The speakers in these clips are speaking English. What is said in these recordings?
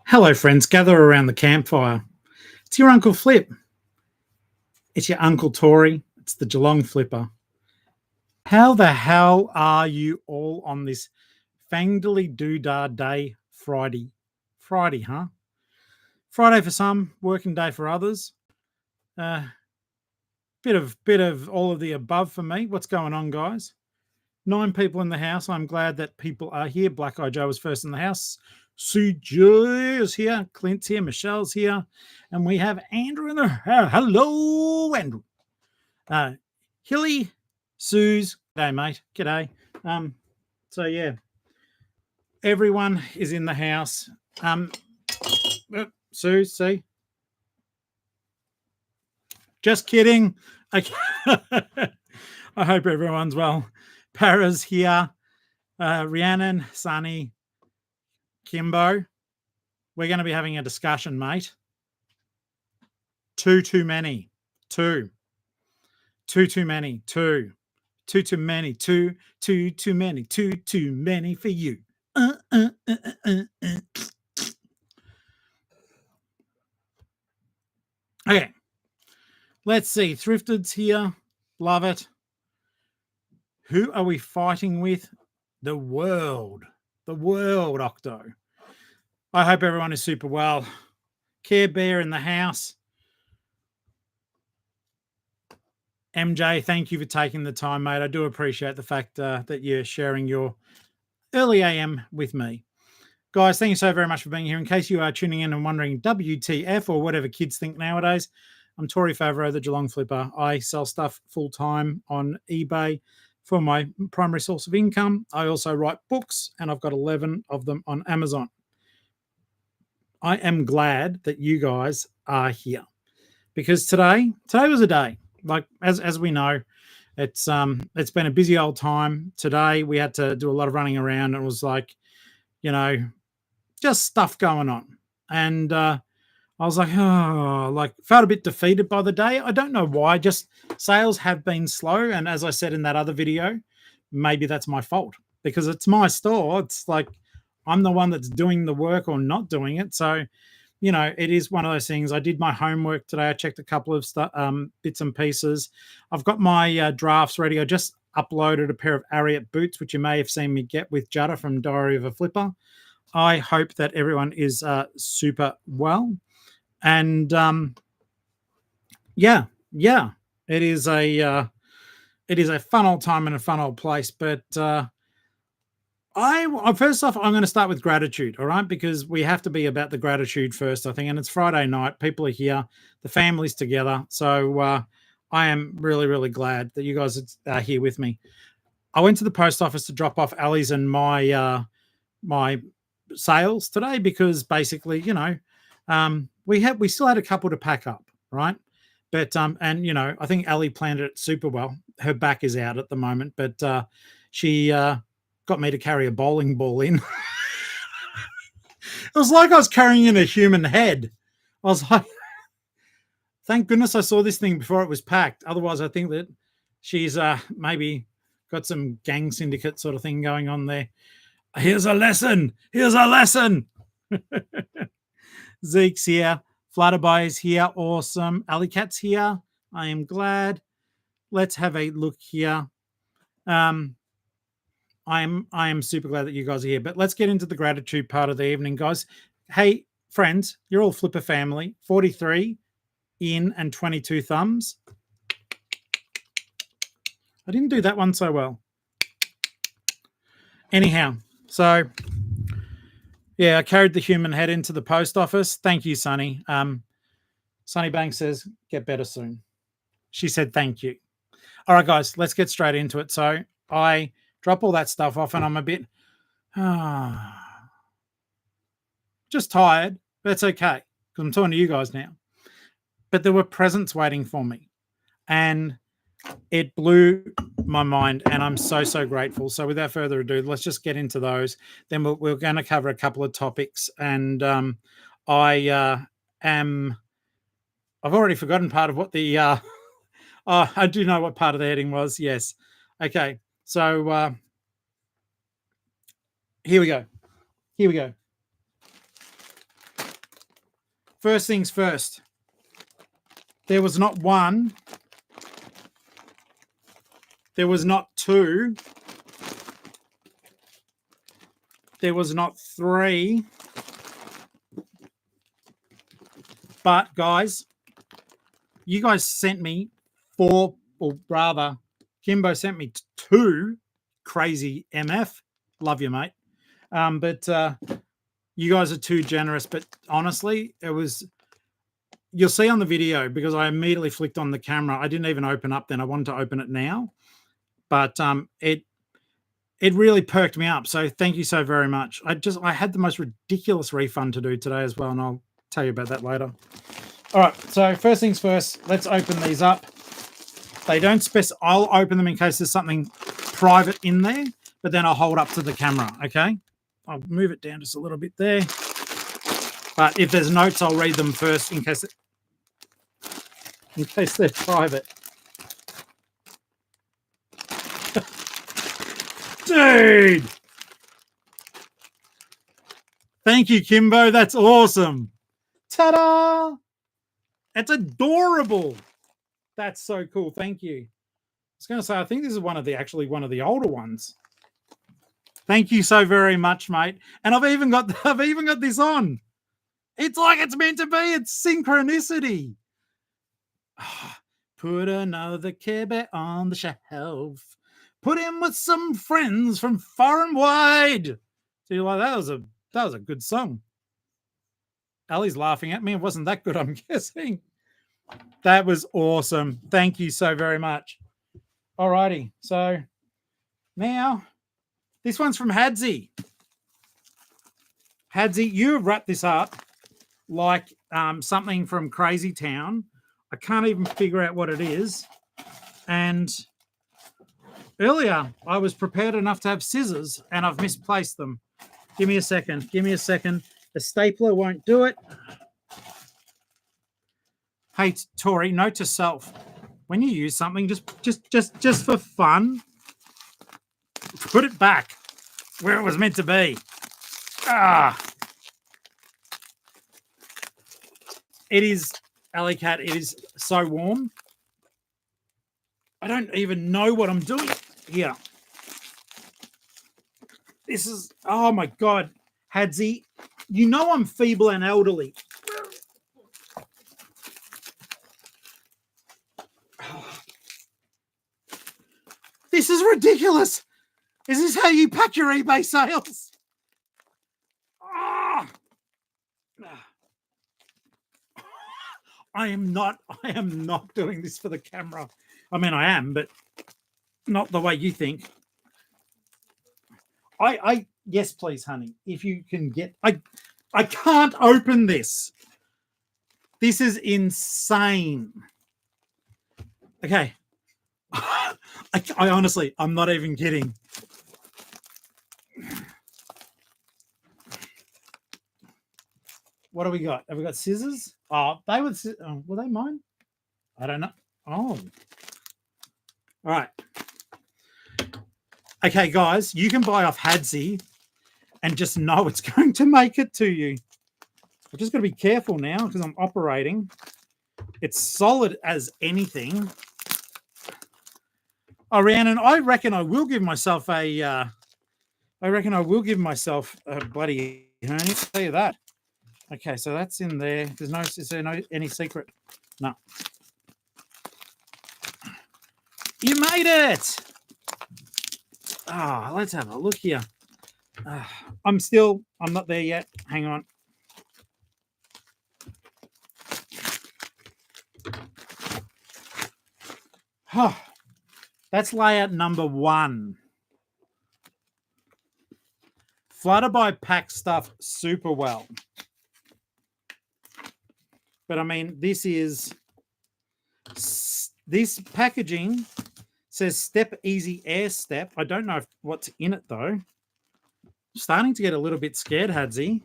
Hello, friends. Gather around the campfire. It's your Uncle Flip. It's your Uncle Tory. It's the Geelong-Flipper. How the hell are you all on this fangdally doodah day Friday? Friday, huh? Friday for some, working day for others. Bit of all of the above for me. What's going on, guys? 9 people in the house. I'm glad that people are here. Black Eye Joe was first in the house. CJ is here. Clint's here. Michelle's here. And we have Andrew in the house. Hello, Andrew. Hilly, Suze. G'day, mate. G'day. So, yeah. Everyone is in the house. Suze, see? Just kidding. Okay. I hope everyone's well. Para's here. Rhiannon, Sunny, Kimbo. We're going to be having a discussion, mate. Too many. Too many. Too many. Too many for you. Okay. Let's see. Thrifted's here. Love it. Who are we fighting with? The world. The world, Octo. I hope everyone is super well. Care Bear in the house. MJ, thank you for taking the time, mate. I do appreciate the fact that you're sharing your early AM with me. Guys, thank you so very much for being here. In case you are tuning in and wondering WTF or whatever kids think nowadays, I'm Tory Favreau, the Geelong-Flipper. I sell stuff full-time on eBay for my primary source of income. I also write books, and I've got 11 of them on Amazon. I am glad that you guys are here because today was a day. Like as we know, it's been a busy old time. Today we had to do a lot of running around. It was like, just stuff going on, and I was like, felt a bit defeated by the day. I don't know why. Just sales have been slow, and as I said in that other video, maybe that's my fault because it's my store. It's like I'm the one that's doing the work or not doing it. So, it is one of those things. I did my homework today. I checked a couple of bits and pieces. I've got my drafts ready. I just uploaded a pair of Ariat boots, which you may have seen me get with Jutta from Diary of a Flipper. I hope that everyone is super well. And it is a fun old time and a fun old place. But first off, I'm going to start with gratitude, all right? Because we have to be about the gratitude first, I think. And it's Friday night. People are here. The family's together. So I am really, really glad that you guys are here with me. I went to the post office to drop off Ali's and my my sales today because basically, we still had a couple to pack up, right? But I think Ali planned it super well. Her back is out at the moment, but she got me to carry a bowling ball in. It was like I was carrying in a human head. I was like, thank goodness I saw this thing before it was packed. Otherwise, I think that she's maybe got some gang syndicate sort of thing going on there. Here's a lesson. Zeke's here. Flutterby is here. Awesome. Alley Cat's here. I am glad. Let's have a look here. I am super glad that you guys are here. But let's get into the gratitude part of the evening, guys. Hey, friends, you're all Flipper family. 43 in and 22 thumbs. I didn't do that one so well. Anyhow, so yeah, I carried the human head into the post office. Thank you, Sunny. Sunny Banks says, get better soon. She said, thank you. All right, guys, let's get straight into it. So I drop all that stuff off and I'm a bit just tired. But it's okay because I'm talking to you guys now. But there were presents waiting for me and it blew my mind and I'm so grateful. So without further ado, let's just get into those. Then we're going to cover a couple of topics and I've already forgotten part of what the I do know what part of the heading was. Yes. Okay. So here we go. First things first. There was not one. There was not two. There was not three. But, guys, you guys sent me 4, or rather, Kimbo sent me 2 crazy MF. Love you, mate. But you guys are too generous. But honestly, it was... You'll see on the video, because I immediately flicked on the camera. I didn't even open up then. I wanted to open it now. But it really perked me up. So thank you so very much. I had the most ridiculous refund to do today as well, and I'll tell you about that later. All right, so first things first, let's open these up. They don't specify. I'll open them in case there's something private in there, but then I'll hold up to the camera, okay? I'll move it down just a little bit there. But if there's notes, I'll read them first in case they're private. Dude! Thank you, Kimbo. That's awesome. Ta-da! It's adorable. That's so cool. Thank you. I was going to say, I think this is one of the older ones. Thank you so very much, mate. And I've even got this on. It's like it's meant to be. It's synchronicity. Put another Care Bear on the shelf. Put him with some friends from far and wide. So you're like, that was a good song. Ali's laughing at me. It wasn't that good, I'm guessing. That was awesome. Thank you so very much. All righty. So now this one's from Hadzy. Hadzy, you have wrapped this up like something from Crazy Town. I can't even figure out what it is. And earlier, I was prepared enough to have scissors, and I've misplaced them. Give me a second. Give me a second. The stapler won't do it. Hey, Tori, note to self: when you use something, just for fun, put it back where it was meant to be. It is, Alley Cat, it is so warm. I don't even know what I'm doing here. This is, oh my God, Hadzy, you know I'm feeble and elderly. This is ridiculous. Is this how you pack your eBay sales? I am not doing this for the camera. I mean, I am, but not the way you think. Yes, please, honey. If you can get, I can't open this. This is insane. Okay. I honestly, I'm not even kidding. What do we got? Have we got scissors? Oh, were they mine? I don't know. Oh. All right. Okay, guys, you can buy off Hadzy and just know it's going to make it to you. I've just got to be careful now because I'm operating. It's solid as anything. Oh, Rhiannon, I reckon I will give myself a bloody hernia. I'll tell you that. Okay, so that's in there. Is there any secret? No. You made it. Let's have a look here. I'm not there yet. Hang on. That's layout number 1. Flutterby packs stuff super well. But I mean, this packaging says Step Easy Air Step. I don't know what's in it though. I'm starting to get a little bit scared, Hadzy.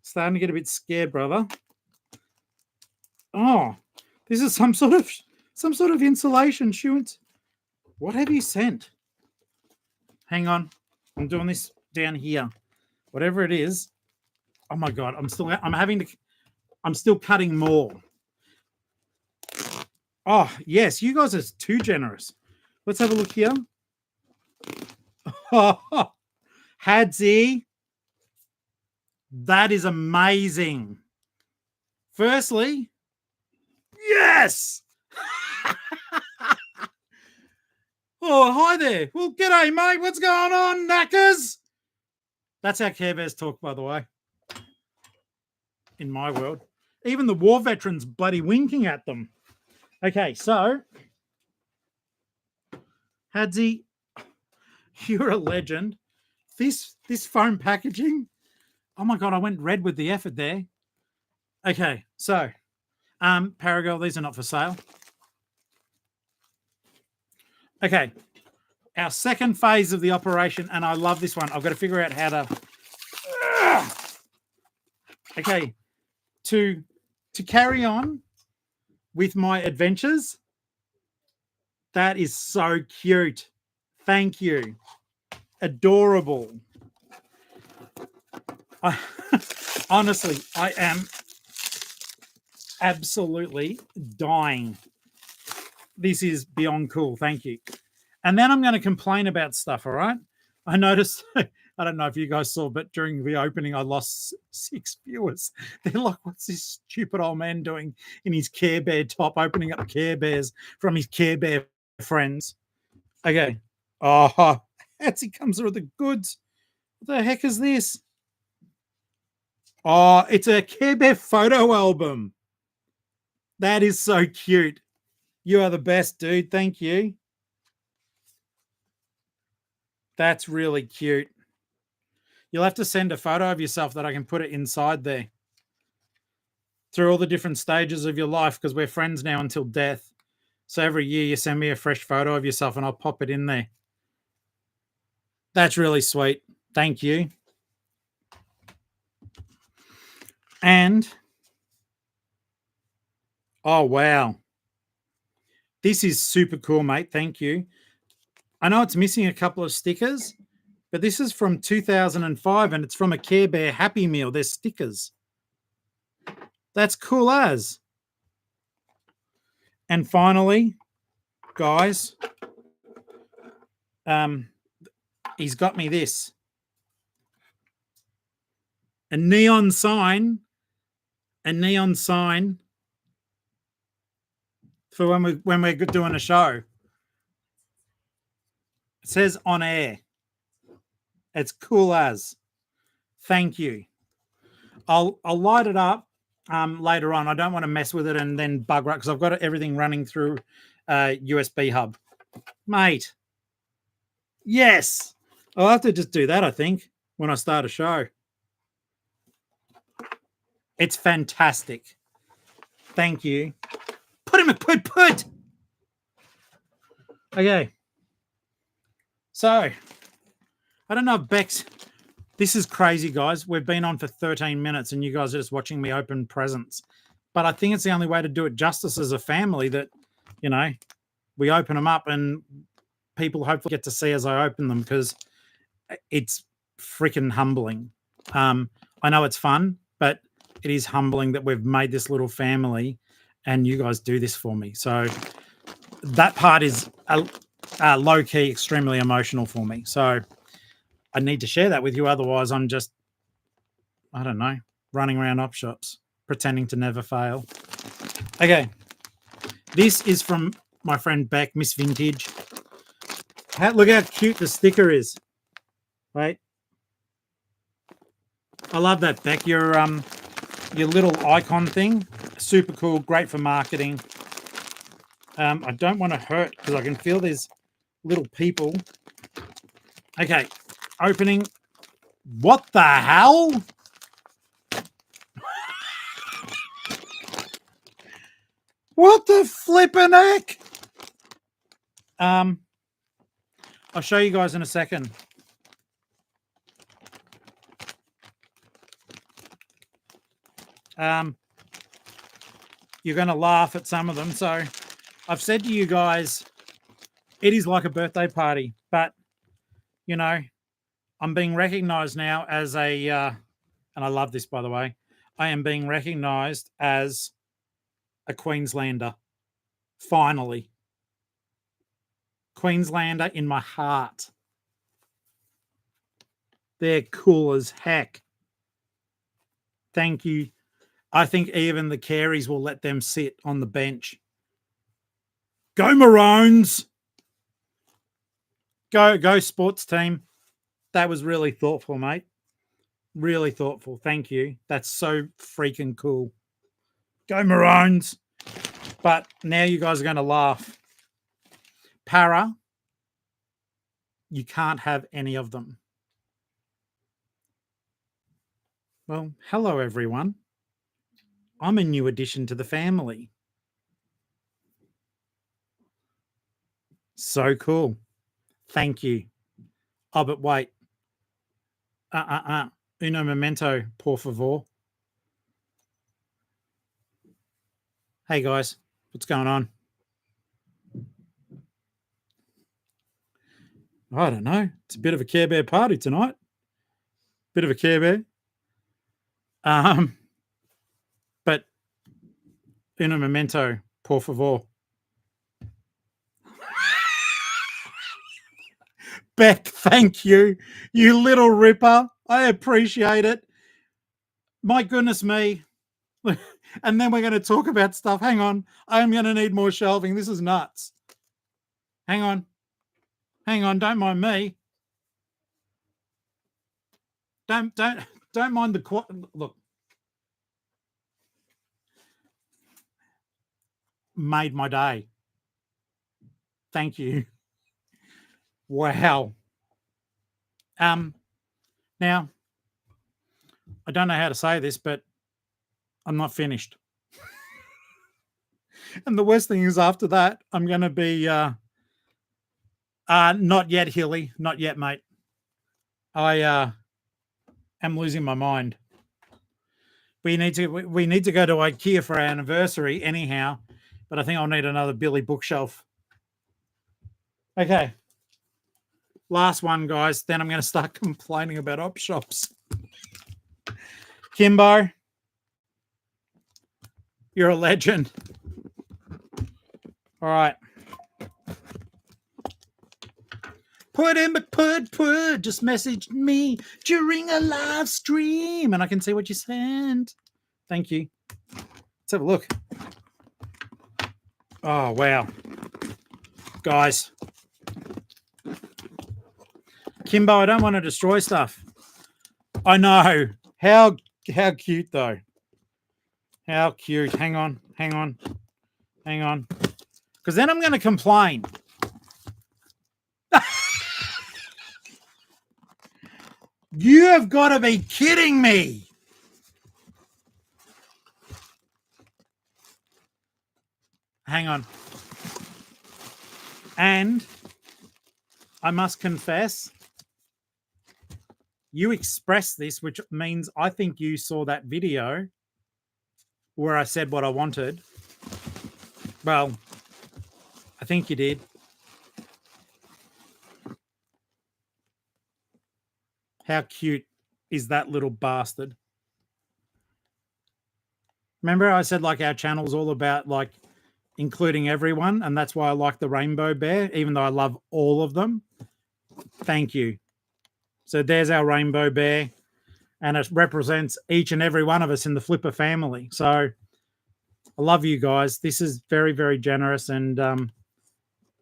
Starting to get a bit scared, brother. Oh, this is some sort of insulation. What have you sent? Hang on. I'm doing this down here. Whatever it is. Oh my God. I'm having to. I'm still cutting more. Oh, yes, you guys are too generous. Let's have a look here. Oh, Hadzy, that is amazing. Firstly, yes. Oh, hi there. Well, g'day, mate. What's going on, knackers? That's how Care Bears talk, by the way. In my world, even the war veterans bloody winking at them. Okay, so Hadzy, you're a legend. This foam packaging. Oh my god, I went red with the effort there. Okay, so Paragirl, these are not for sale. Okay, our second phase of the operation, and I love this one. I've got to figure out how to. Okay, to carry on with my adventures. That is so cute. Thank you. Adorable. Honestly, I am absolutely dying. This is beyond cool. Thank you. And then I'm going to complain about stuff, all right? I noticed, I don't know if you guys saw, but during the opening, I lost 6 viewers. They're like, what's this stupid old man doing in his Care Bear top, opening up Care Bears from his Care Bear friends? Okay. Oh, Hadzy comes with the goods. What the heck is this? Oh, it's a Care Bear photo album. That is so cute. You are the best, dude. Thank you. That's really cute. You'll have to send a photo of yourself that I can put it inside there. Through all the different stages of your life, because we're friends now until death. So every year you send me a fresh photo of yourself and I'll pop it in there. That's really sweet. Thank you. And, oh, wow. This is super cool, mate. Thank you. I know it's missing a couple of stickers, but this is from 2005 and it's from a Care Bear Happy Meal. There's stickers. That's cool as. And finally, guys, he's got me this. A neon sign for when we're doing a show. It says on air. It's cool as. Thank you. I'll light it up later on. I don't want to mess with it and then bug right because I've got everything running through USB hub. Mate. Yes. I'll have to just do that, I think, when I start a show. It's fantastic. Thank you. Put him a put. Okay. So, I don't know if Bex... This is crazy, guys. We've been on for 13 minutes and you guys are just watching me open presents. But I think it's the only way to do it justice as a family that, you know, we open them up and people hopefully get to see as I open them because it's freaking humbling. I know it's fun, but it is humbling that we've made this little family and you guys do this for me. So that part is low-key extremely emotional for me. So I need to share that with you. Otherwise, I'm just, I don't know, running around op shops, pretending to never fail. Okay. This is from my friend Beck, Miss Vintage. Look how cute the sticker is. Wait. I love that, Beck. Your little icon thing, super cool, great for marketing. I don't want to hurt because I can feel there's little people. Okay, opening. What the hell? What the flippin' heck? I'll show you guys in a second. You're going to laugh at some of them. So I've said to you guys, it is like a birthday party, but, you know, I'm being recognized now as a, and I love this, by the way, I am being recognized as a Queenslander. Finally. Queenslander in my heart. They're cool as heck. Thank you. I think even the Careys will let them sit on the bench. Go Maroons! Go sports team. That was really thoughtful, mate. Really thoughtful. Thank you. That's so freaking cool. Go Maroons! But now you guys are going to laugh. Para, you can't have any of them. Well, hello, everyone. I'm a new addition to the family. So cool. Thank you. Oh, but wait. Uno momento, por favor. Hey, guys. What's going on? I don't know. It's a bit of a Care Bear party tonight. Bit of a Care Bear. But uno momento, por favor. Beck, thank you. You little ripper. I appreciate it. My goodness me. And then we're going to talk about stuff. Hang on. I'm going to need more shelving. This is nuts. Hang on. Hang on. Don't mind me. Don't mind the look. Made my day. Thank you. Wow. Now, I don't know how to say this, but I'm not finished. And the worst thing is after that, I'm going to be not yet, Hilly. Not yet, mate. I am losing my mind. We need to go to IKEA for our anniversary anyhow, but I think I'll need another Billy bookshelf. Okay. Last one, guys. Then I'm going to start complaining about op shops. Kimbo, you're a legend. All right. Put just messaged me during a live stream and I can see what you sent. Thank you. Let's have a look. Oh, wow. Guys. Kimbo, I don't want to destroy stuff. I know. How cute, though. How cute. Hang on. Because then I'm going to complain. You have got to be kidding me. Hang on. And I must confess, you expressed this, which means I think you saw that video where I said what I wanted. Well, I think you did. How cute is that little bastard? Remember I said like our channel's all about like including everyone, and that's why I like the rainbow bear, even though I love all of them. Thank you. So there's our rainbow bear, and it represents each and every one of us in the Flipper family. So I love you guys. This is very, very generous, and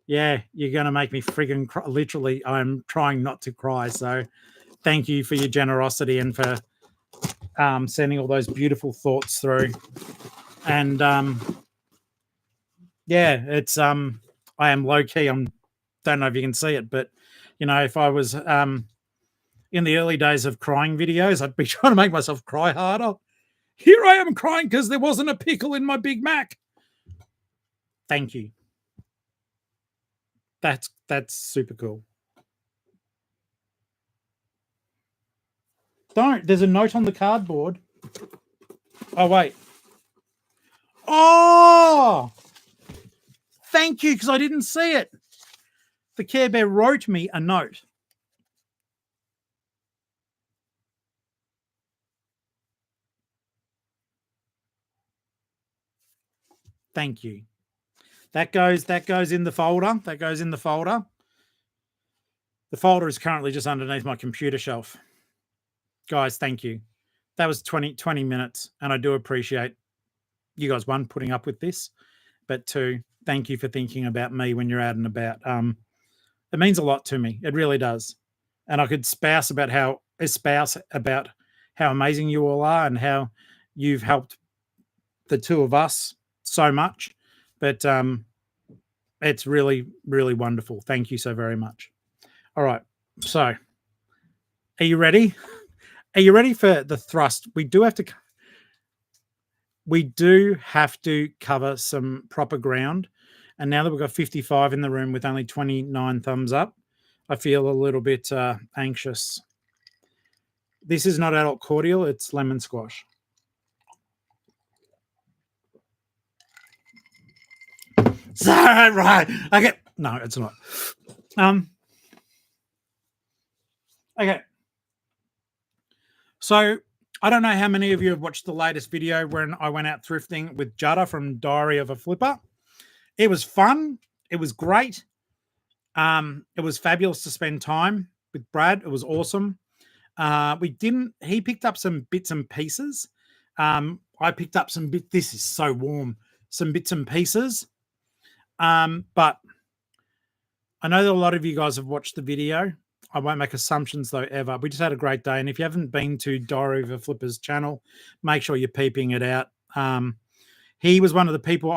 yeah, you're going to make me friggin' cry. Literally, I'm trying not to cry. So thank you for your generosity and for sending all those beautiful thoughts through. And yeah, it's I am low key. Don't know if you can see it, but you know, if I was in the early days of crying videos, I'd be trying to make myself cry harder. Here I am crying because there wasn't a pickle in my Big Mac. Thank you. That's super cool. There's a note on the cardboard. Oh, wait. Oh! Thank you, because I didn't see it. The Care Bear wrote me a note. Thank you. That goes in the folder. That goes in the folder. The folder is currently just underneath my computer shelf. Guys, thank you. That was 20 minutes, and I do appreciate you guys, one, putting up with this, but two, thank you for thinking about me when you're out and about. It means a lot to me. It really does. And I could espouse about how amazing you all are and how you've helped the two of us so much. But it's really, really wonderful. Thank you so very much. All right. So are you ready? Are you ready for the thrust? We do have to cover some proper ground. And now that we've got 55 in the room with only 29 thumbs up, I feel a little bit anxious. This is not adult cordial, it's lemon squash. So, right. Okay. No, it's not. Okay. So I don't know how many of you have watched the latest video when I went out thrifting with Jutta from Diary of a Flipper. It was fun. It was great. It was fabulous to spend time with Brad. It was awesome. He picked up some bits and pieces. I picked up this is so warm, some bits and pieces. But I know that a lot of you guys have watched the video. I won't make assumptions though, ever. We just had a great day. And if you haven't been to Diary of a Flipper's channel, make sure you're peeping it out. He was one of the people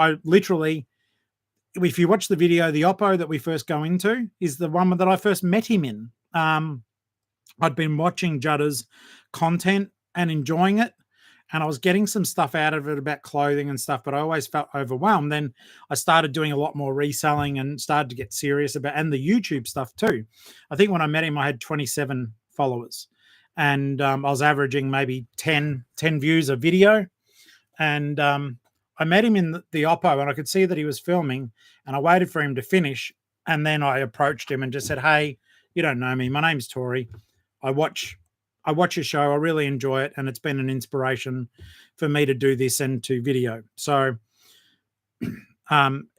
if you watch the video, the Oppo that we first go into is the one that I first met him in. I'd been watching Jutta's content and enjoying it, and I was getting some stuff out of it about clothing and stuff, but I always felt overwhelmed. Then I started doing a lot more reselling and started to get serious and the YouTube stuff too. I think when I met him, I had 27 followers, and I was averaging maybe 10 views a video. And I met him in the Oppo, and I could see that he was filming, and I waited for him to finish. And then I approached him and just said, "Hey, you don't know me. My name's Tori. I watch your show. I really enjoy it. And it's been an inspiration for me to do this and to video." So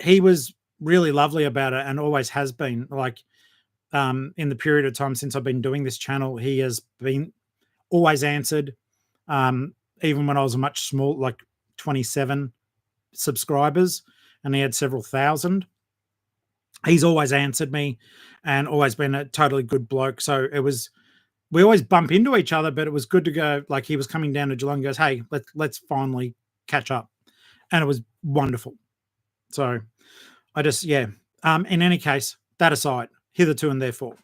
he was really lovely about it and always has been. Like in the period of time since I've been doing this channel, he has been always answered. Even when I was a much small, like 27 subscribers, and he had several thousand. He's always answered me and always been a totally good bloke. So we always bump into each other, but it was good to go. Like he was coming down to Geelong and goes, "Hey, let's finally catch up." And it was wonderful. So in any case, that aside, hitherto and therefore,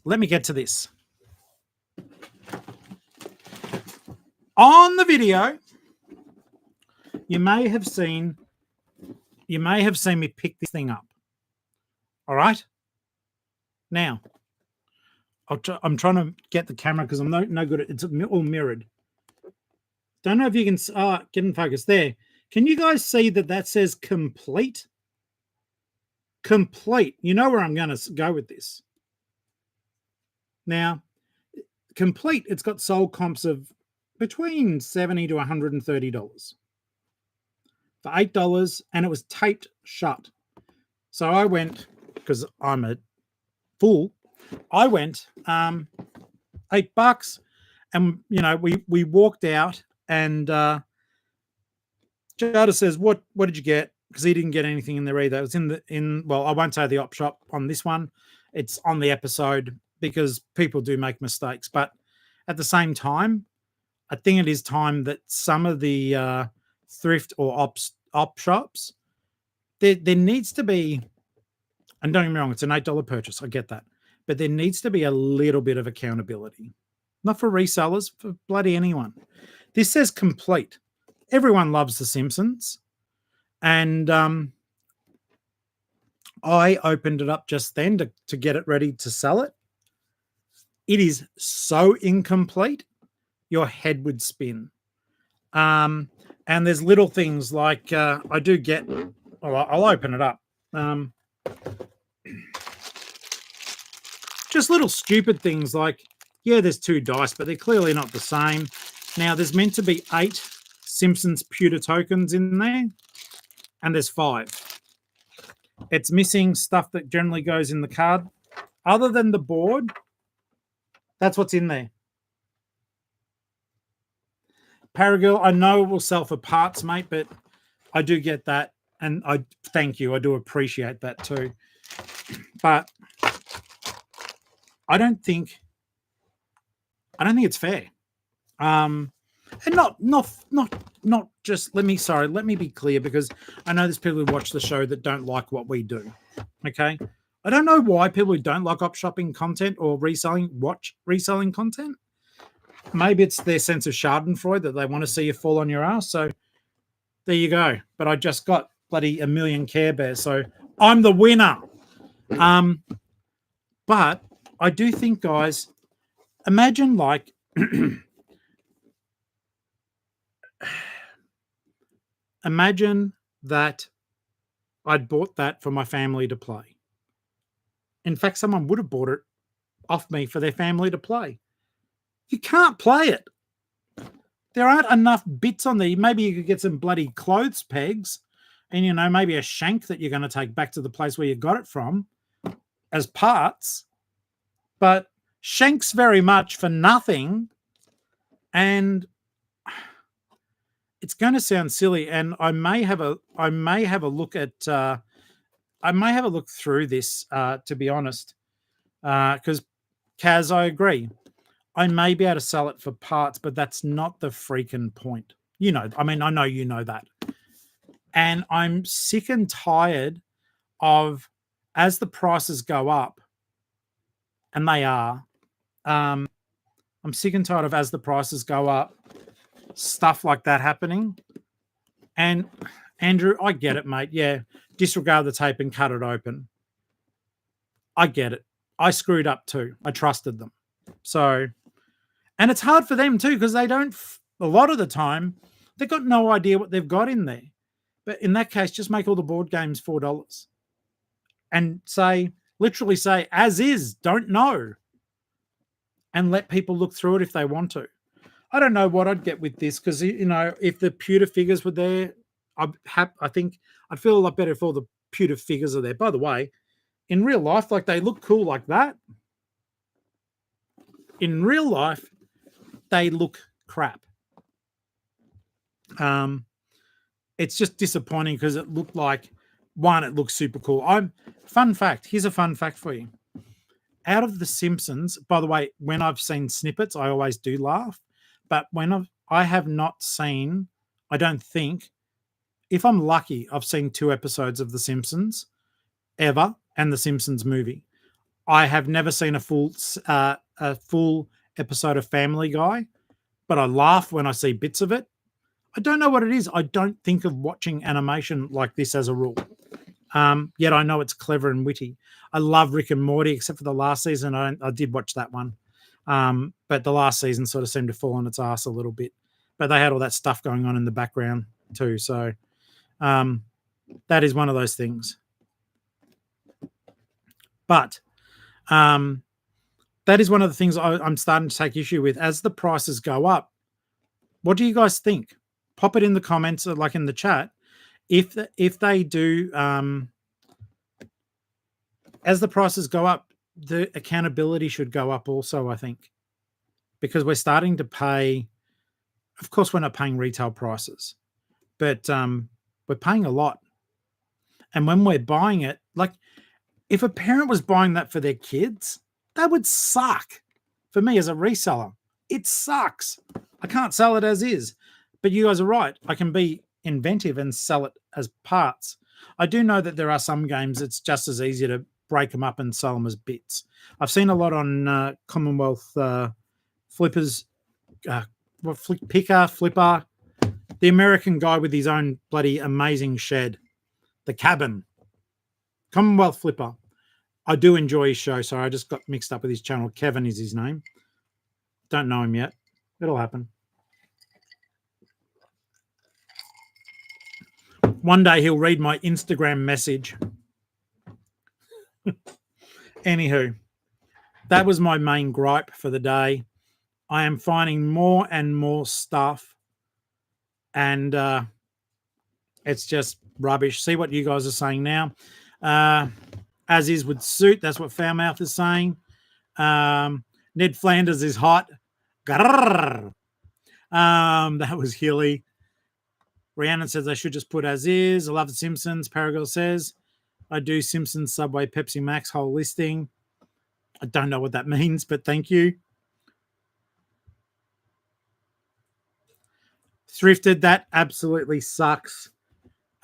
let me get to this. On the video, you may have seen me pick this thing up. All right. Now, I'm trying to get the camera because I'm no good at it's all mirrored. Don't know if you can get in focus there. Can you guys see that says complete? Complete. You know where I'm going to go with this. Now, complete, it's got sold comps of between $70 to $130 for $8, and it was taped shut. So I went, because I'm a fool, I went $8, and we walked out, and Jada says, "What did you get?" Because he didn't get anything in there either. It was well, I won't say the op shop on this one. It's on the episode because people do make mistakes, but at the same time, I think it is time that some of the thrift or op shops, there needs to be, and don't get me wrong, it's an $8 purchase. I get that. But there needs to be a little bit of accountability. Not for resellers, for bloody anyone. This says complete. Everyone loves The Simpsons. And I opened it up just then to get it ready to sell it. It is so incomplete, your head would spin. And there's little things like I do get, I'll open it up. Just little stupid things like, yeah, there's 2 dice, but they're clearly not the same. Now, there's meant to be 8 Simpsons pewter tokens in there. and there's 5. It's missing stuff that generally goes in the card. Other than the board, that's what's in there. Paragirl, I know it will sell for parts, mate, but I do get that, and I thank you. I do appreciate that too. But I don't think it's fair. And not just let me be clear, because I know there's people who watch the show that don't like what we do. Okay. I don't know why people who don't like op shopping content or reselling watch reselling content. Maybe it's their sense of Schadenfreude that they want to see you fall on your ass. So there you go. But I just got bloody a million Care Bears, so I'm the winner. But I do think, guys, imagine like imagine that I'd bought that for my family to play. In fact, someone would have bought it off me for their family to play. You can't play it. There aren't enough bits on there. Maybe you could get some bloody clothes pegs and, maybe a shank that you're going to take back to the place where you got it from as parts. But shanks very much for nothing. And it's going to sound silly. And I may have a look at, I may have a look through this, to be honest, because Kaz, I agree. I may be able to sell it for parts, but that's not the freaking point. I know you know that. And I'm sick and tired of, as the prices go up, and they are, I'm sick and tired of, as the prices go up, stuff like that happening. And Andrew, I get it, mate. Yeah, disregard the tape and cut it open. I get it. I screwed up too. I trusted them. So, and it's hard for them too, because they don't, a lot of the time, they've got no idea what they've got in there. But in that case, just make all the board games $4 and literally say, as is, don't know. And let people look through it if they want to. I don't know what I'd get with this, because, if the pewter figures were there, I think I'd feel a lot better if all the pewter figures are there. By the way, in real life, like, they look cool like that. In real life, they look crap. It's just disappointing because it looked like, one, it looks super cool. Fun fact. Here's a fun fact for you. Out of The Simpsons, by the way, when I've seen snippets, I always do laugh. But when I have not seen, I don't think, if I'm lucky, I've seen 2 episodes of The Simpsons ever, and The Simpsons movie. I have never seen a full episode of Family Guy, but I laugh when I see bits of it. I don't know what it is. I don't think of watching animation like this as a rule. Yet I know it's clever and witty. I love Rick and Morty, except for the last season. I did watch that one. But the last season sort of seemed to fall on its ass a little bit. But they had all that stuff going on in the background too. So that is one of those things. But that is one of the things I'm starting to take issue with. As the prices go up, what do you guys think? Pop it in the comments, or like in the chat. If they do, as the prices go up, the accountability should go up also, I think, because we're starting to pay. Of course, we're not paying retail prices, but we're paying a lot. And when we're buying it, like, if a parent was buying that for their kids, that would suck. For me as a reseller, it sucks. I can't sell it as is. But you guys are right. I can be inventive and sell it as parts. I do know that there are some games it's just as easy to break them up and sell them as bits. I've seen a lot on Commonwealth Flippers, Flipper, the American guy with his own bloody amazing shed, the cabin, Commonwealth Flipper. I do enjoy his show. Sorry, I just got mixed up with his channel. Kevin is his name. Don't know him yet. It'll happen. One day he'll read my Instagram message. Anywho, that was my main gripe for the day. I am finding more and more stuff, and it's just rubbish. See what you guys are saying now. As is would suit. That's what Foulmouth is saying. Ned Flanders is hot. Grrr. That was Hilly. Rhiannon says I should just put as is. I love the Simpsons. Paragirl says I do Simpsons, Subway, Pepsi Max whole listing. I don't know what that means, but thank you. Thrifted, that absolutely sucks.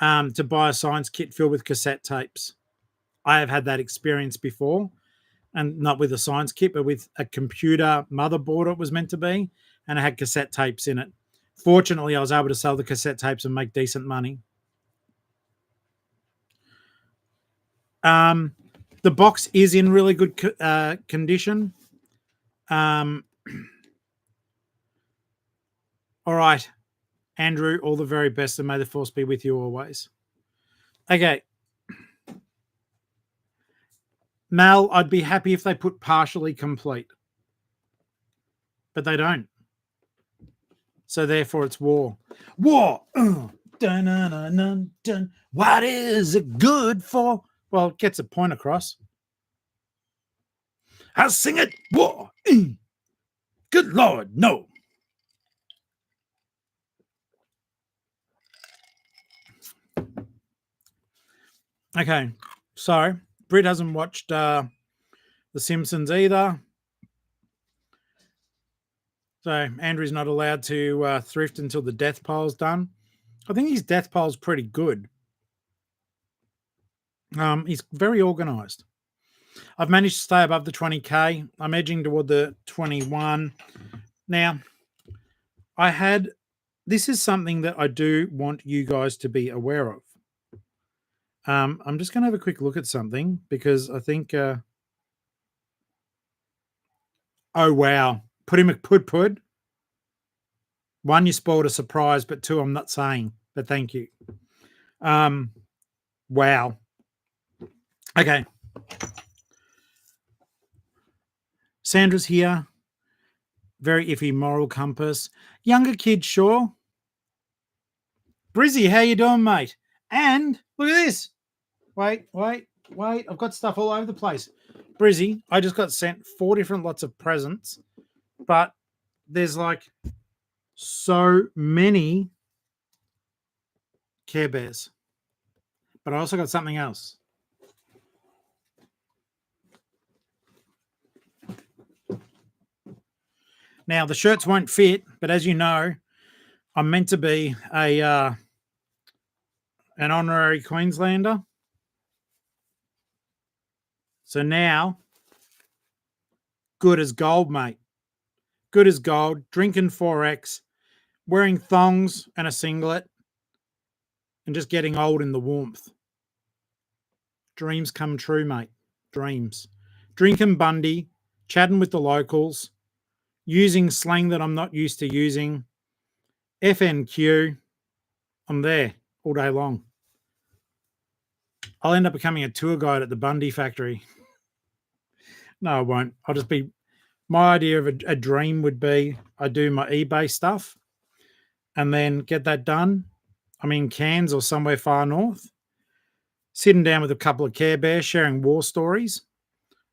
To buy a science kit filled with cassette tapes. I have had that experience before, and not with a science kit, but with a computer motherboard it was meant to be, and it had cassette tapes in it. Fortunately, I was able to sell the cassette tapes and make decent money. The box is in really good condition. All right, Andrew, all the very best, and may the force be with you always. Okay. Mal, I'd be happy if they put partially complete, but they don't. So therefore, it's war. War. Dun, dun, dun, dun, dun. What is it good for? Well, it gets a point across. I'll sing it. War. Good Lord, no. Okay, so Britt hasn't watched The Simpsons either. So Andrew's not allowed to thrift until the death pile's done. I think his death pile's pretty good. He's very organised. I've managed to stay above the 20K. I'm edging toward the 21. Now, this is something that I do want you guys to be aware of. I'm just going to have a quick look at something because I think, oh, wow. Put. One, you spoiled a surprise, but two, I'm not saying, but thank you. Wow. Okay. Sandra's here. Very iffy moral compass. Younger kid, sure. Brizzy, how you doing, mate? And look at this. Wait. I've got stuff all over the place. Brizzy, I just got sent 4 different lots of presents, but there's like so many Care Bears. But I also got something else. Now, the shirts won't fit, but as you know, I'm meant to be an honorary Queenslander. So now, good as gold, mate. Good as gold. Drinking 4X, wearing thongs and a singlet, and just getting old in the warmth. Dreams come true, mate. Dreams. Drinking Bundy, chatting with the locals, using slang that I'm not used to using. FNQ. I'm there all day long. I'll end up becoming a tour guide at the Bundy factory. No, I won't. I'll just be... My idea of a dream would be I do my eBay stuff and then get that done. I'm in Cairns or somewhere far north, sitting down with a couple of Care Bears, sharing war stories.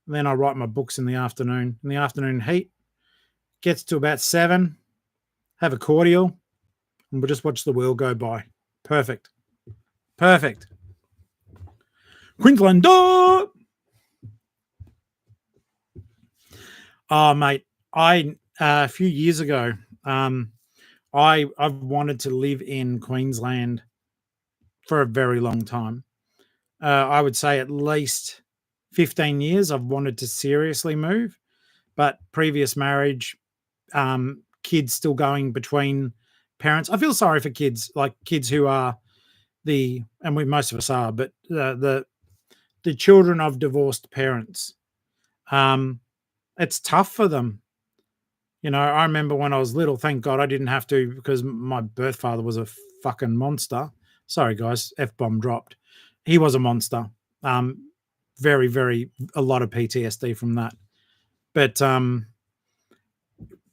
And then I write my books in the afternoon. In the afternoon heat, gets to about 7, have a cordial, and we'll just watch the world go by. Perfect. Queenslander! Oh, mate, a few years ago, I've wanted to live in Queensland for a very long time. I would say at least 15 years I've wanted to seriously move, but previous marriage, kids still going between parents. I feel sorry for kids, like kids who are most of us are, but the children of divorced parents. It's tough for them. You know, I remember when I was little, thank God I didn't have to because my birth father was a fucking monster. Sorry, guys, F-bomb dropped. He was a monster. Very, very, a lot of PTSD from that. But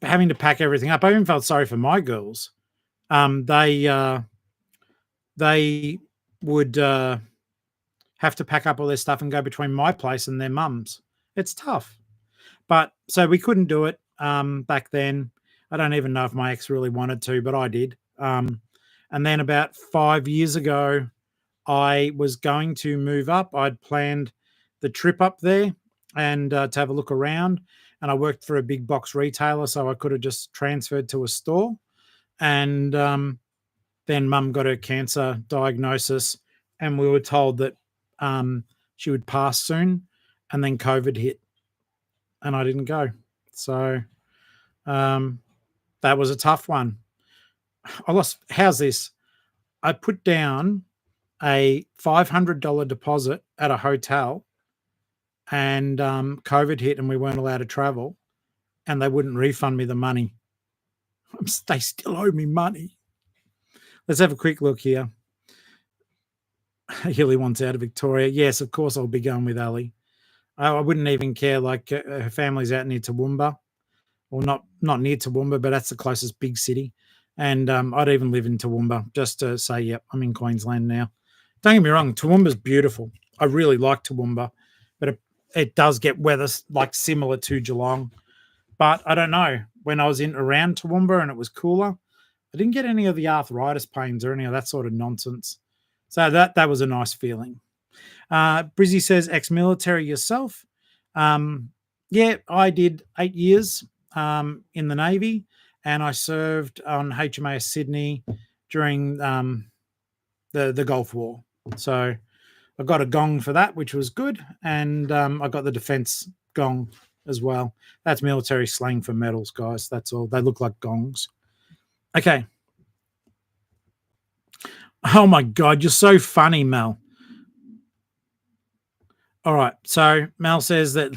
having to pack everything up, I even felt sorry for my girls. They would have to pack up all their stuff and go between my place and their mum's. It's tough. But so we couldn't do it back then. I don't even know if my ex really wanted to, but I did. And then about 5 years ago, I was going to move up. I'd planned the trip up there and to have a look around. And I worked for a big box retailer, so I could have just transferred to a store. And then mum got her cancer diagnosis, and we were told that she would pass soon. And then COVID hit, and I didn't go. So that was a tough one. I lost. How's this? I put down a $500 deposit at a hotel, and COVID hit, and we weren't allowed to travel, and they wouldn't refund me the money. They still owe me money. Let's have a quick look here. Hilly wants out of Victoria. Yes, of course I'll be going with Ali. I wouldn't even care. Like her family's out near Toowoomba, or not near Toowoomba, but that's the closest big city. And I'd even live in Toowoomba just to say, yep, I'm in Queensland now. Don't get me wrong, Toowoomba's beautiful. I really like Toowoomba, but it does get weather like similar to Geelong. But I don't know. When I was in around Toowoomba and it was cooler, I didn't get any of the arthritis pains or any of that sort of nonsense. So that was a nice feeling. Brizzy says, ex-military yourself. Yeah, I did 8 years in the Navy, and I served on HMAS Sydney during the Gulf War. So I got a gong for that, which was good, and I got the defence gong as well. That's military slang for medals, guys. That's all. They look like gongs. Okay. Oh, my God. You're so funny, Mel. All right. So Mel says that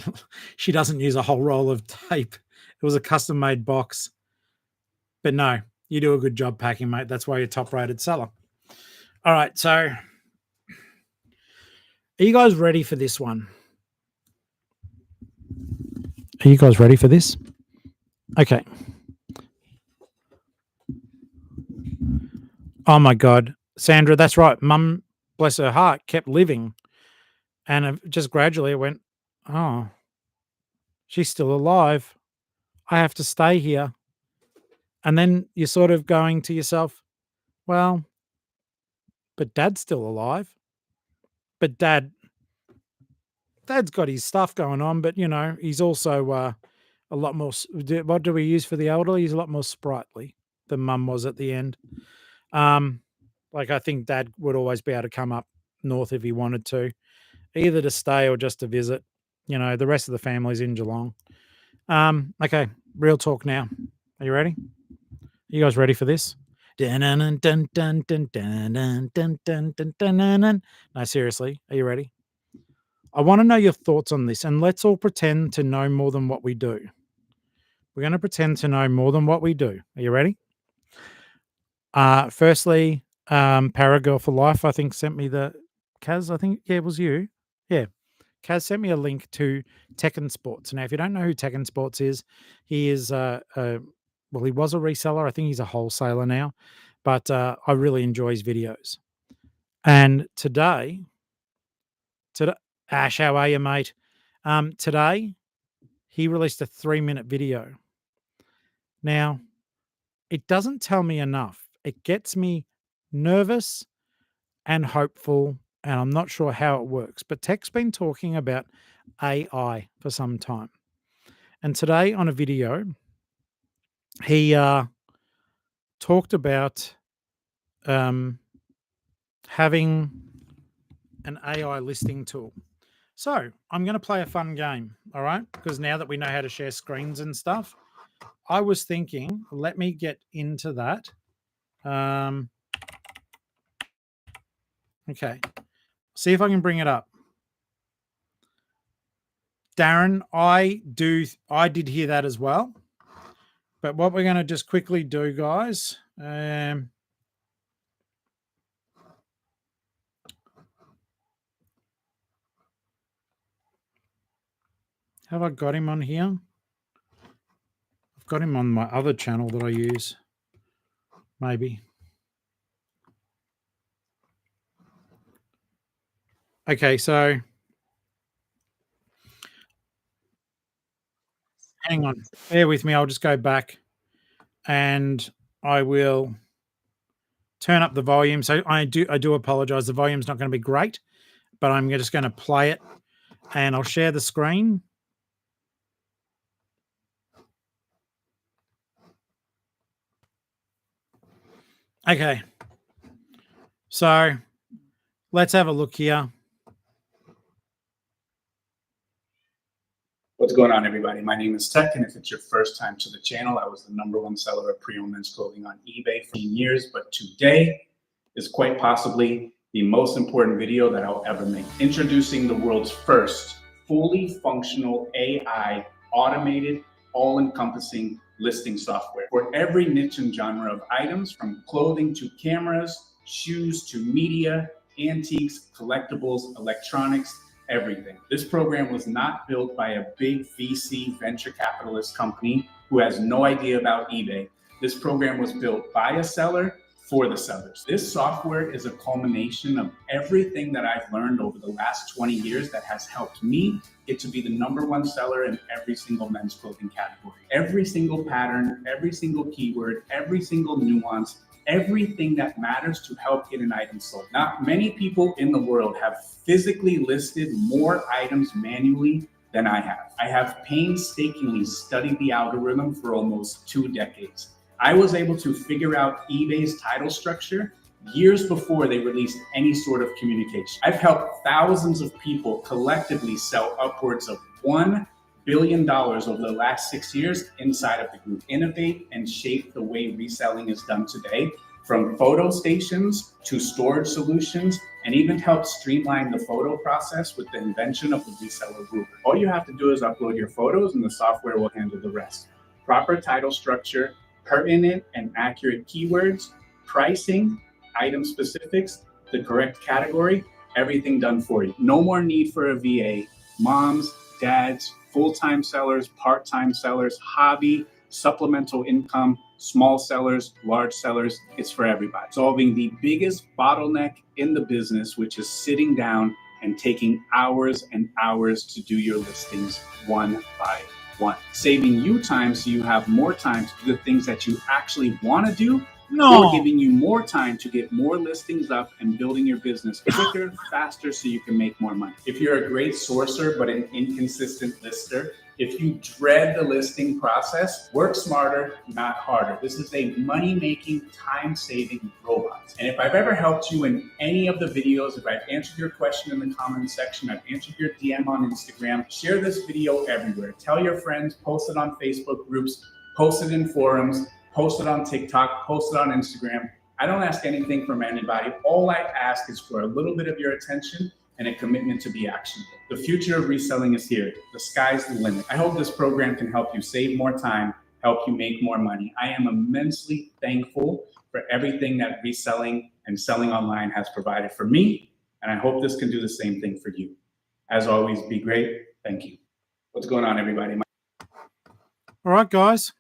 she doesn't use a whole roll of tape. It was a custom-made box. But no, you do a good job packing, mate. That's why you're top-rated seller. All right. So are you guys ready for this one? Are you guys ready for this? Okay. Oh, my God. Sandra, that's right. Mum, bless her heart, kept living. And just gradually it went, oh, she's still alive. I have to stay here. And then you're sort of going to yourself, well, but Dad's still alive. But Dad's got his stuff going on, but, he's also a lot more, what do we use for the elderly? He's a lot more sprightly than Mum was at the end. Like I think Dad would always be able to come up north if he wanted to, either to stay or just to visit. The rest of the family's in Geelong. Okay, real talk now. Are you ready? Are you guys ready for this? No, seriously, are you ready? I want to know your thoughts on this, and let's all pretend to know more than what we do. We're going to pretend to know more than what we do. Are you ready? Firstly, Paragirl for Life, I think, sent me Kaz, I think, yeah, it was you. Yeah. Kaz sent me a link to TechnSports. Now, if you don't know who TechnSports is, he is, he was a reseller. I think he's a wholesaler now, but I really enjoy his videos. And today, Ash, how are you, mate? Today, he released a 3-minute video. Now, it doesn't tell me enough. It gets me nervous and hopeful, and I'm not sure how it works. But Tech's been talking about AI for some time. And today on a video, he talked about having an AI listing tool. So I'm going to play a fun game, all right? Because now that we know how to share screens and stuff, I was thinking, let me get into that. Okay. See if I can bring it up. Darren, I did hear that as well. But what we're going to just quickly do, guys, have I got him on here? I've got him on my other channel that I use. Maybe. Okay, so hang on. Bear with me. I'll just go back and I will turn up the volume. So I do apologize. The volume's not going to be great, but I'm just going to play it and I'll share the screen. Okay. So let's have a look here. What's going on, everybody? My name is Tech, and if it's your first time to the channel, I was the #1 seller of pre-owned men's clothing on eBay for years, but today is quite possibly the most important video that I'll ever make. Introducing the world's first fully functional AI automated, all-encompassing listing software for every niche and genre of items, from clothing to cameras, shoes to media, antiques, collectibles, electronics, everything. This program was not built by a big VC venture capitalist company who has no idea about eBay. This program was built by a seller for the sellers. This software is a culmination of everything that I've learned over the last 20 years that has helped me get to be the #1 seller in every single men's clothing category. Every single pattern, every single keyword, every single nuance, everything that matters to help get an item sold. Not many people in the world have physically listed more items manually than I have. I have painstakingly studied the algorithm for almost 2 decades. I was able to figure out eBay's title structure years before they released any sort of communication. I've helped thousands of people collectively sell upwards of $1 billion over the last 6 years inside of the group. Innovate and shape the way reselling is done today, from photo stations to storage solutions, and even help streamline the photo process with the invention of the reseller group. All you have to do is upload your photos and the software will handle the rest. Proper title structure, pertinent and accurate keywords, pricing, item specifics, the correct category, everything done for you. No more need for a VA. Moms, dads, full-time sellers, part-time sellers, hobby, supplemental income, small sellers, large sellers, it's for everybody. Solving the biggest bottleneck in the business, which is sitting down and taking hours and hours to do your listings one by one. Saving you time so you have more time to do the things that you actually want to do, or giving you more time to get more listings up and building your business quicker, faster, so you can make more money. If you're a great sourcer but an inconsistent lister, if you dread the listing process, work smarter, not harder. This is a money-making, time-saving robot. And if I've ever helped you in any of the videos, if I've answered your question in the comment section, I've answered your DM on Instagram, share this video everywhere. Tell your friends, post it on Facebook groups, post it in forums, post it on TikTok, post it on Instagram. I don't ask anything from anybody. All I ask is for a little bit of your attention and a commitment to be actionable. The future of reselling is here. The sky's the limit. I hope this program can help you save more time, help you make more money. I am immensely thankful for everything that reselling and selling online has provided for me, and I hope this can do the same thing for you. As always, be great. Thank you. What's going on, everybody? All right, guys.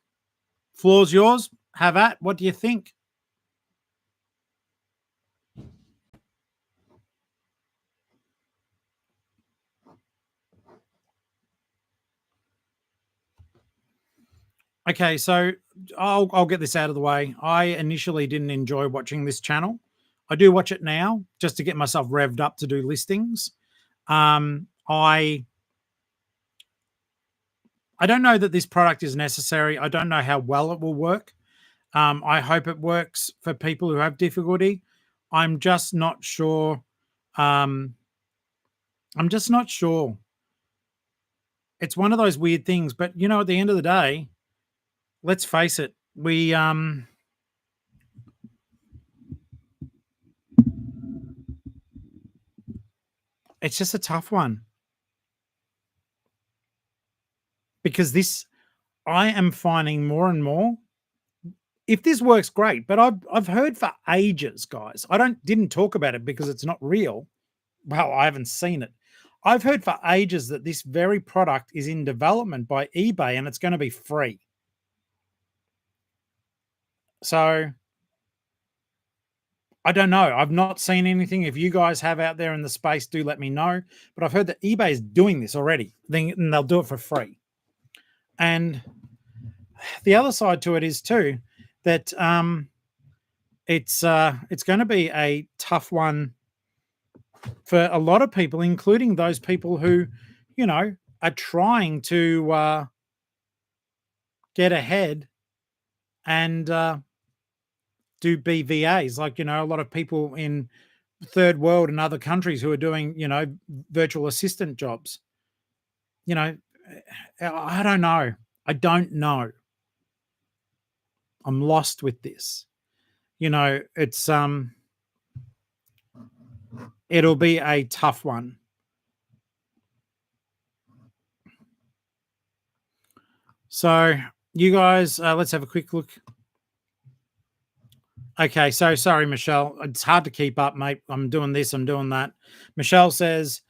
Floor's yours. Have at. What do you think? Okay, so I'll get this out of the way. I initially didn't enjoy watching this channel. I do watch it now just to get myself revved up to do listings. I don't know that this product is necessary. I don't know how well it will work. I hope it works for people who have difficulty. I'm just not sure. I'm just not sure. It's one of those weird things, but you know, at the end of the day, let's face it, it's just a tough one. Because this, I am finding more and more, if this works, great, but I've heard for ages, guys. Didn't talk about it because it's not real. Well, I haven't seen it. I've heard for ages that this very product is in development by eBay and it's going to be free. So I don't know. I've not seen anything. If you guys have out there in the space, do let me know. But I've heard that eBay is doing this already. And they'll do it for free. And the other side to it is too that it's going to be a tough one for a lot of people, including those people who, are trying to get ahead and do BVAs. Like, a lot of people in third world and other countries who are doing, virtual assistant jobs. I don't know. I don't know. I'm lost with this. It's it'll be a tough one. So you guys, let's have a quick look. Okay, so sorry, Michelle. It's hard to keep up, mate. I'm doing this, I'm doing that. Michelle says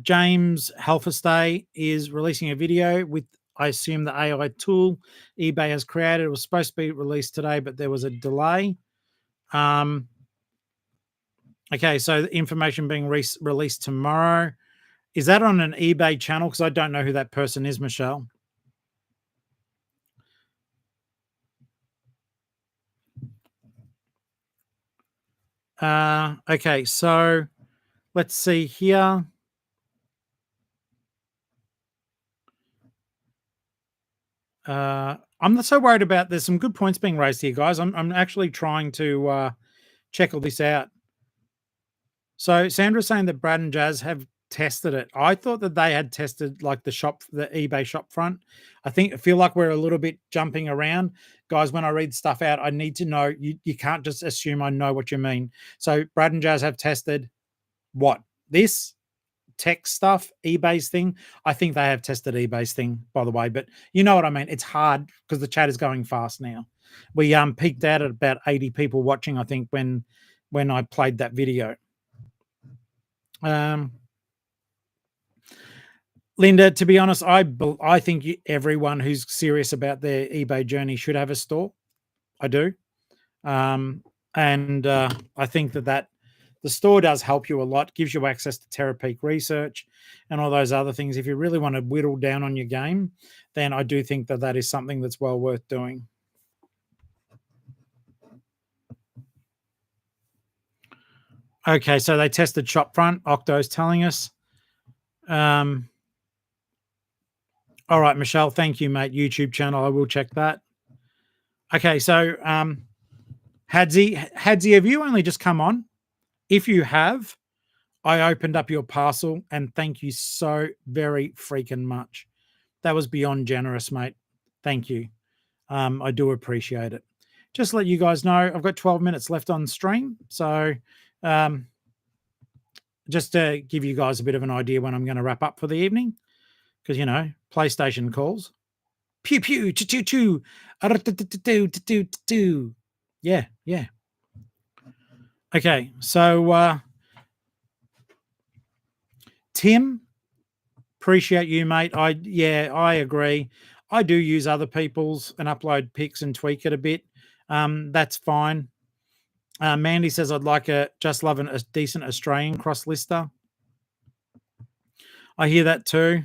James Helferstay is releasing a video with, I assume, the AI tool eBay has created. It was supposed to be released today, but there was a delay. Okay, so the information being released tomorrow. Is that on an eBay channel? Because I don't know who that person is, Michelle. Okay, so let's see here. I'm not so worried about. There's some good points being raised here, guys. I'm actually trying to check all this out. So Sandra's saying that Brad and Jazz have tested it. I thought that they had tested like the eBay shop front. I feel like we're a little bit jumping around. Guys, when I read stuff out, I need to know. You can't just assume I know what you mean. So Brad and Jazz have tested what? This tech stuff, eBay's thing. I think they have tested eBay's thing, by the way, but you know what I mean. It's hard because the chat is going fast now. We peaked out at about 80 people watching, I think, when I played that video. Linda, to be honest, I think everyone who's serious about their eBay journey should have a store. I do. And I think that the store does help you a lot, gives you access to Terapeak research and all those other things. If you really want to whittle down on your game, then I do think that is something that's well worth doing. Okay, so they tested Shopfront. Octo's telling us. All right, Michelle, thank you, mate. YouTube channel, I will check that. Okay, so Hadzy, have you only just come on? If you have, I opened up your parcel and thank you so very freaking much. That was beyond generous, mate. Thank you. I do appreciate it. Just to let you guys know, I've got 12 minutes left on stream. So just to give you guys a bit of an idea when I'm going to wrap up for the evening, because, PlayStation calls. Pew, pew, choo, choo, choo. Yeah. Okay, so Tim, appreciate you, mate. I agree. I do use other people's and upload pics and tweak it a bit. That's fine. Mandy says I'd like just loving a decent Australian cross lister. I hear that too.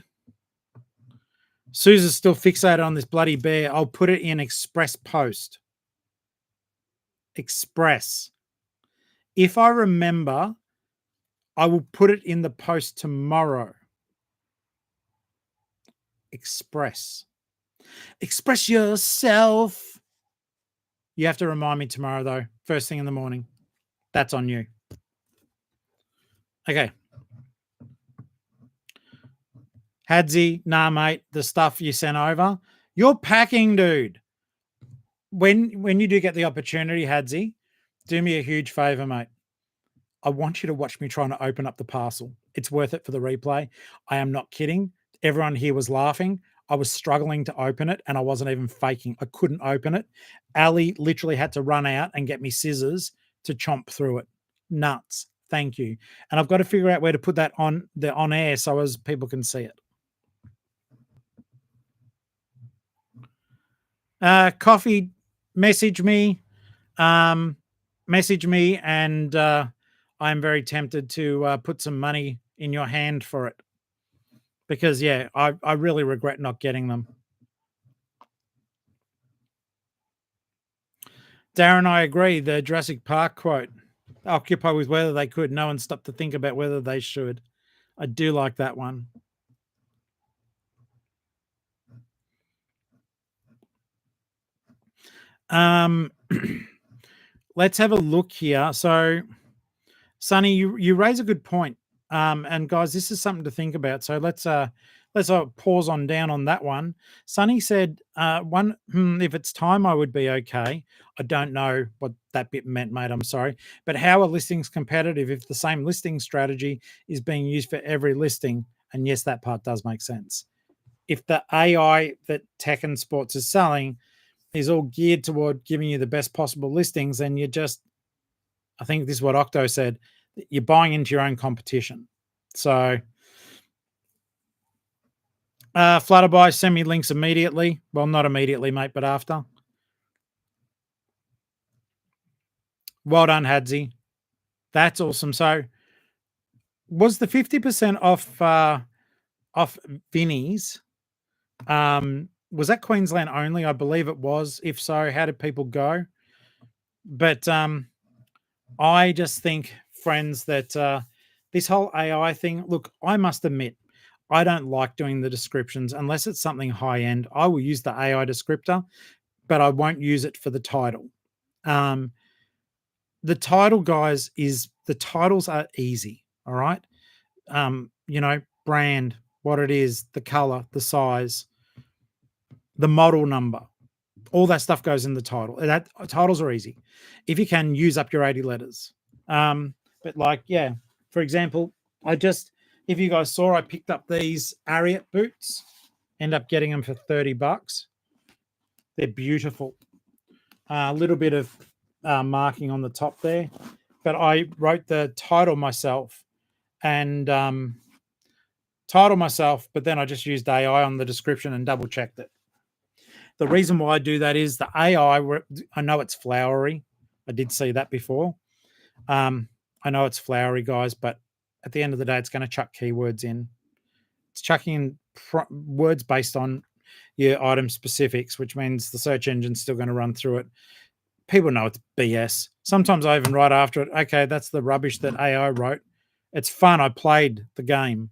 Susan's still fixated on this bloody bear. I'll put it in Express Post. Express. If I remember, I will put it in the post tomorrow. Express. Express yourself. You have to remind me tomorrow, though. First thing in the morning. That's on you. Okay. Hadzy, nah, mate. The stuff you sent over. You're packing, dude. When you do get the opportunity, Hadzy, do me a huge favor, mate. I want you to watch me trying to open up the parcel. It's worth it for the replay. I am not kidding. Everyone here was laughing. I was struggling to open it and I wasn't even faking. I couldn't open it. Ali literally had to run out and get me scissors to chomp through it. Nuts. Thank you. And I've got to figure out where to put that on air so as people can see it. Coffee, message me. message me, and I'm very tempted to put some money in your hand for it, because yeah, I really regret not getting them. Darren, I agree. The Jurassic Park quote, occupy with whether they could, no one stopped to think about whether they should. I do like that one. Let's have a look here. So, Sonny, you raise a good point. And guys, this is something to think about. So let's pause on down on that one. Sonny said, if it's time, I would be okay. I don't know what that bit meant, mate. I'm sorry. But how are listings competitive if the same listing strategy is being used for every listing? And yes, that part does make sense. If the AI that TechnSports is selling is all geared toward giving you the best possible listings, then you just, I think this is what Octo said, you're buying into your own competition. So, Flutterby, send me links immediately. Well, not immediately, mate, but after. Well done, Hadzy. That's awesome. So, was the 50% off Vinnie's? Was that Queensland only? I believe it was. If so, how did people go? But I just think, friends, that this whole AI thing, look, I must admit, I don't like doing the descriptions unless it's something high end. I will use the AI descriptor, but I won't use it for the title. The title, guys, the titles are easy. All right. Brand, what it is, the color, the size, the model number, all that stuff goes in the title. That titles are easy if you can use up your 80 letters. But like, yeah, for example, if you guys saw, I picked up these Ariat boots, end up getting them for $30. They're beautiful. A little bit of marking on the top there, but I wrote the title myself, but then I just used AI on the description and double checked it. The reason why I do that is the AI, I know it's flowery. I did see that before. I know it's flowery, guys, but at the end of the day, it's going to chuck keywords in. It's chucking in words based on your item specifics, which means the search engine's still going to run through it. People know it's BS. Sometimes I even write after it, okay, that's the rubbish that AI wrote. It's fun. I played the game,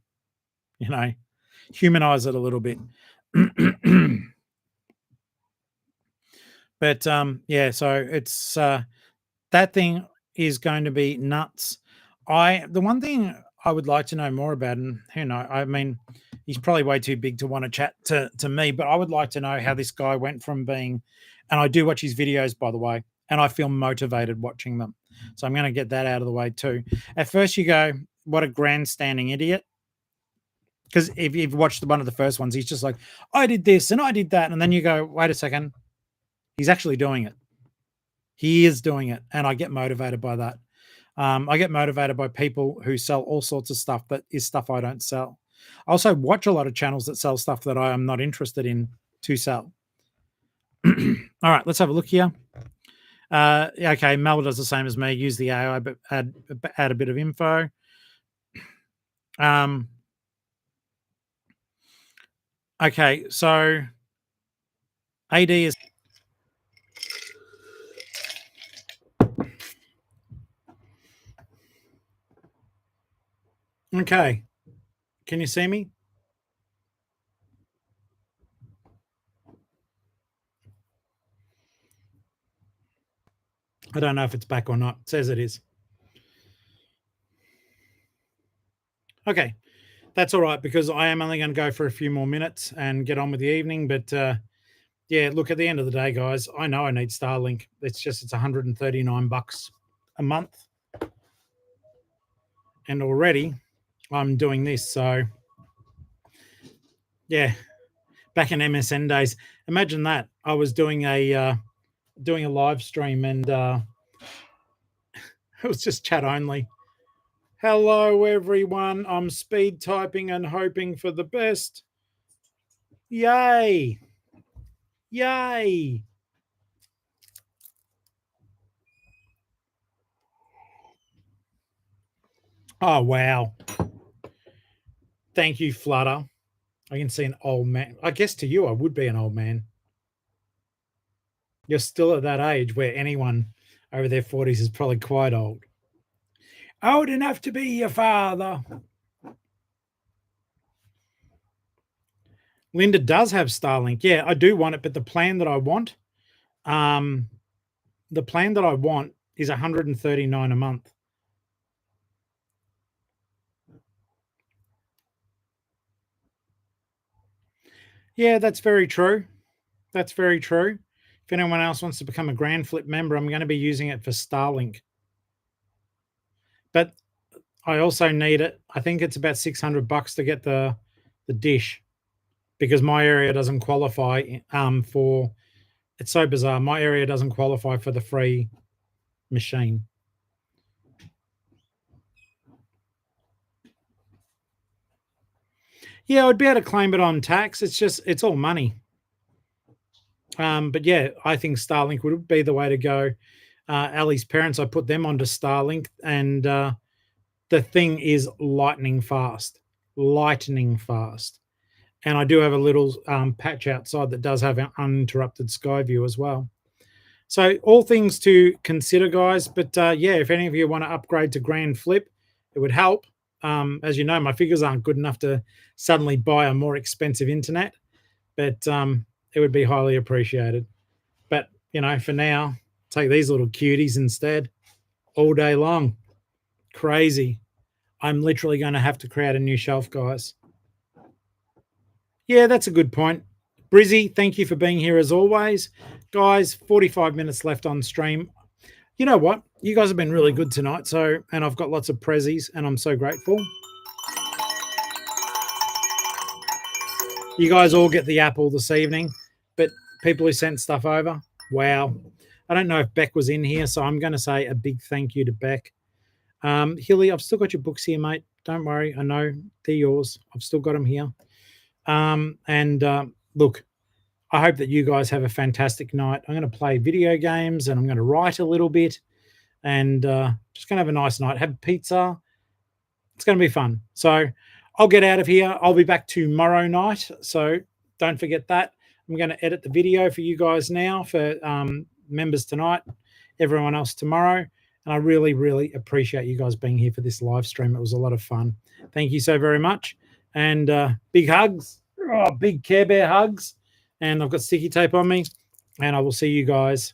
humanize it a little bit. But yeah, so it's that thing is going to be nuts. The one thing I would like to know more about, and I mean, he's probably way too big to want to chat to me, but I would like to know how this guy went from being, and I do watch his videos, by the way, and I feel motivated watching them. So I'm going to get that out of the way too. At first you go, what a grandstanding idiot. Because if you've watched one of the first ones, he's just like, I did this and I did that. And then you go, wait a second. He's actually doing it. He is doing it. And I get motivated by that. I get motivated by people who sell all sorts of stuff that is stuff I don't sell. I also watch a lot of channels that sell stuff that I am not interested in to sell. All right, let's have a look here. Okay, Mel does the same as me. Use the AI, but add a bit of info. Okay, so AD is... Okay. Can you see me? I don't know if it's back or not. It says it is. Okay. That's all right, because I am only going to go for a few more minutes and get on with the evening. But yeah, look, at the end of the day, guys, I know I need Starlink. It's $139 a month. And already I'm doing this. So yeah, back in MSN days, imagine that. I was doing a live stream, and it was just chat only. Hello, everyone. I'm speed typing and hoping for the best. Yay. Yay. Oh, wow. Thank you, Flutter. I can see an old man. I guess to you, I would be an old man. You're still at that age where anyone over their 40s is probably quite old. Old enough to be your father. Linda does have Starlink. Yeah, I do want it, but the plan that I want, is $139 a month. Yeah, that's very true. That's very true. If anyone else wants to become a Grand Flip member, I'm going to be using it for Starlink. But I also need it. I think it's about $600 to get the dish, because my area doesn't qualify for. It's so bizarre. My area doesn't qualify for the free machine. Yeah, I'd be able to claim it on tax. It's all money. But yeah, I think Starlink would be the way to go. Ali's parents, I put them onto Starlink, and the thing is lightning fast. And I do have a little patch outside that does have an uninterrupted sky view as well. So all things to consider, guys. But yeah, if any of you want to upgrade to Grand Flip, it would help. As you know, my figures aren't good enough to suddenly buy a more expensive internet, but it would be highly appreciated. But, you know, for now, take these little cuties instead all day long. Crazy. I'm literally going to have to create a new shelf, guys. Yeah, that's a good point. Brizzy, thank you for being here as always. Guys, 45 minutes left on stream. You know what? You guys have been really good tonight. And I've got lots of prezzies, and I'm so grateful. You guys all get the apple this evening, but people who sent stuff over, wow. I don't know if Beck was in here, so I'm going to say a big thank you to Beck. Hilly, I've still got your books here, mate. Don't worry. I know they're yours. I've still got them here. Look, I hope that you guys have a fantastic night. I'm going to play video games, and I'm going to write a little bit, and just going to have a nice night. Have pizza. It's going to be fun. So I'll get out of here. I'll be back tomorrow night, so don't forget that. I'm going to edit the video for you guys now for members tonight, everyone else tomorrow. And I really, really appreciate you guys being here for this live stream. It was a lot of fun. Thank you so very much. And big hugs, big Care Bear hugs. And I've got sticky tape on me. And I will see you guys.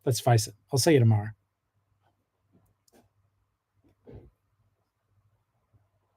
Let's face it, I'll see you tomorrow.